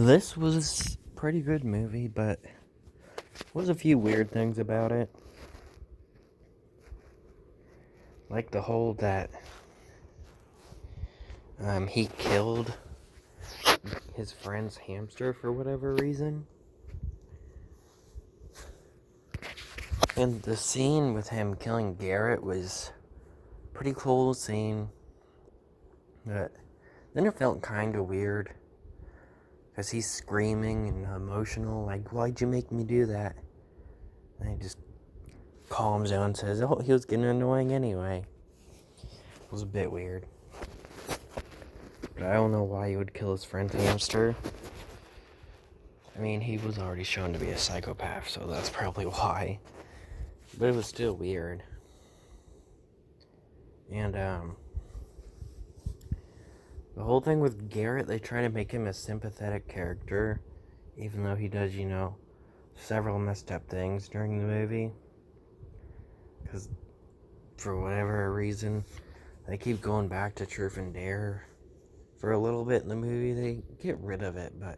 This was a pretty good movie, but was a few weird things about it. Like the whole that he killed his friend's hamster for whatever reason. And the scene with him killing Garrett was pretty cool scene. But then it felt kind of weird. Because he's screaming and emotional, like, why'd you make me do that? And he just calms down and says, oh, he was getting annoying anyway. It was a bit weird. But I don't know why he would kill his friend's hamster. I mean, he was already shown to be a psychopath, so that's probably why. But it was still weird. And, the whole thing with Garrett, they try to make him a sympathetic character, even though he does, several messed up things during the movie. Because, for whatever reason, they keep going back to Truth and Dare. For a little bit in the movie, they get rid of it, but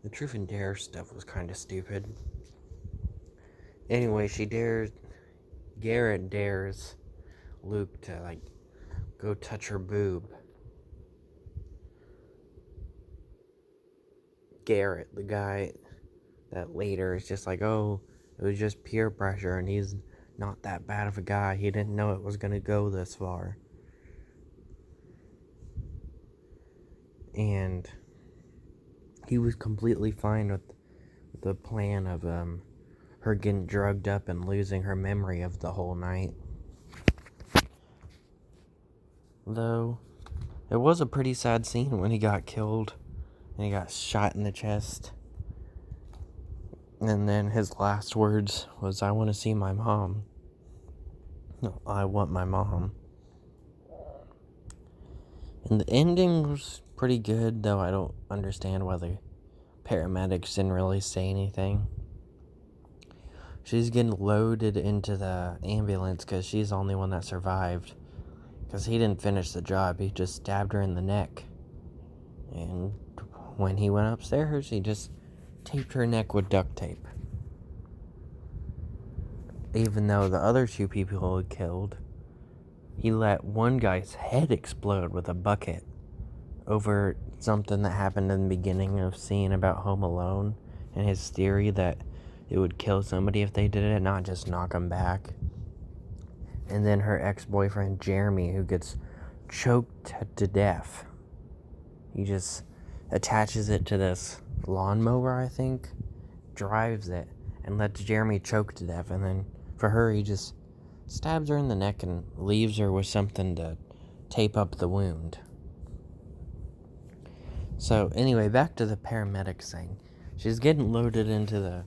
the Truth and Dare stuff was kind of stupid. Anyway, Garrett dares Luke to, go touch her boob. Garrett, the guy that later is just like, oh, it was just peer pressure, and he's not that bad of a guy. He didn't know it was going to go this far. And he was completely fine with the plan of her getting drugged up and losing her memory of the whole night. Though, it was a pretty sad scene when he got killed and he got shot in the chest. And then his last words was, I want to see my mom. No, I want my mom. And the ending was pretty good, though I don't understand why the paramedics didn't really say anything. She's getting loaded into the ambulance because she's the only one that survived. Because he didn't finish the job, he just stabbed her in the neck. And when he went upstairs, he just taped her neck with duct tape. Even though the other two people he killed, he let one guy's head explode with a bucket over something that happened in the beginning of scene about Home Alone and his theory that it would kill somebody if they did it, not just knock them back. And then her ex-boyfriend Jeremy, who gets choked to death. He just attaches it to this lawnmower, I think, drives it, and lets Jeremy choke to death. And then for her, he just stabs her in the neck and leaves her with something to tape up the wound. So anyway, back to the paramedics thing. She's getting loaded into the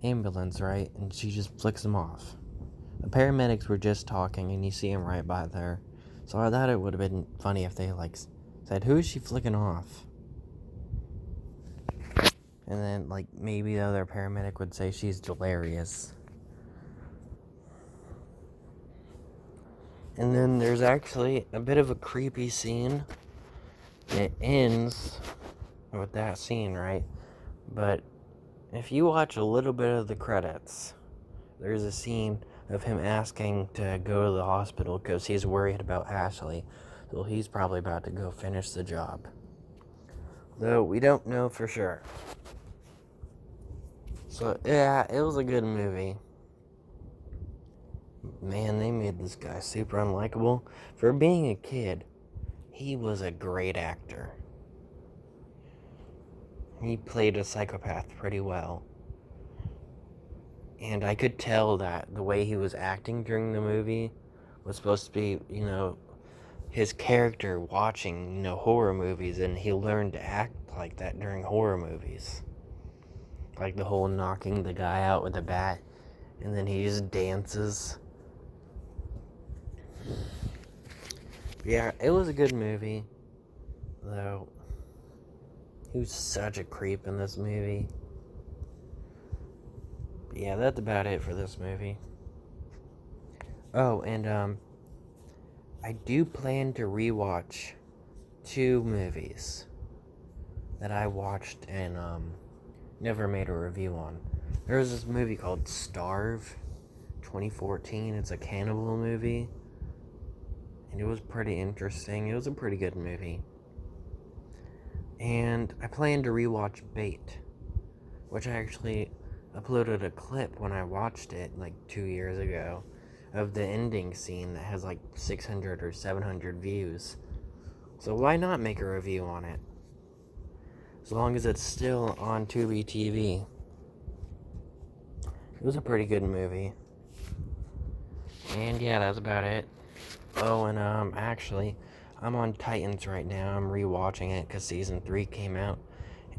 ambulance, right? And she just flicks them off. The paramedics were just talking, and you see them right by there. So I thought it would have been funny if they, said, who is she flicking off? And then, maybe the other paramedic would say she's delirious. And then there's actually a bit of a creepy scene. It ends with that scene, right? But if you watch a little bit of the credits, there's a scene of him asking to go to the hospital because he's worried about Ashley. So he's probably about to go finish the job. Though we don't know for sure. So, yeah, it was a good movie. Man, they made this guy super unlikable. For being a kid, he was a great actor. He played a psychopath pretty well. And I could tell that the way he was acting during the movie was supposed to be, his character watching, horror movies, and he learned to act like that during horror movies. Like the whole knocking the guy out with a bat, and then he just dances. Yeah, it was a good movie, though. He was such a creep in this movie. But yeah, that's about it for this movie. Oh, and I do plan to rewatch 2 movies. that I watched and never made a review on. There was this movie called Starve, 2014. It's a cannibal movie, and it was pretty interesting. It was a pretty good movie. And I plan to rewatch Bait, which I actually uploaded a clip when I watched it like 2 years ago of the ending scene that has like 600 or 700 views. So why not make a review on it? As long as it's still on Tubi TV. It was a pretty good movie. And yeah, that's about it. Oh, and actually, I'm on Titans right now. I'm rewatching it because season 3 came out,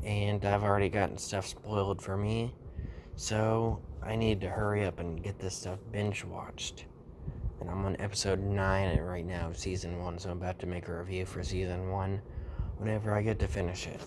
and I've already gotten stuff spoiled for me. So I need to hurry up and get this stuff binge watched. And I'm on episode 9 right now of season 1, so I'm about to make a review for season 1 whenever I get to finish it.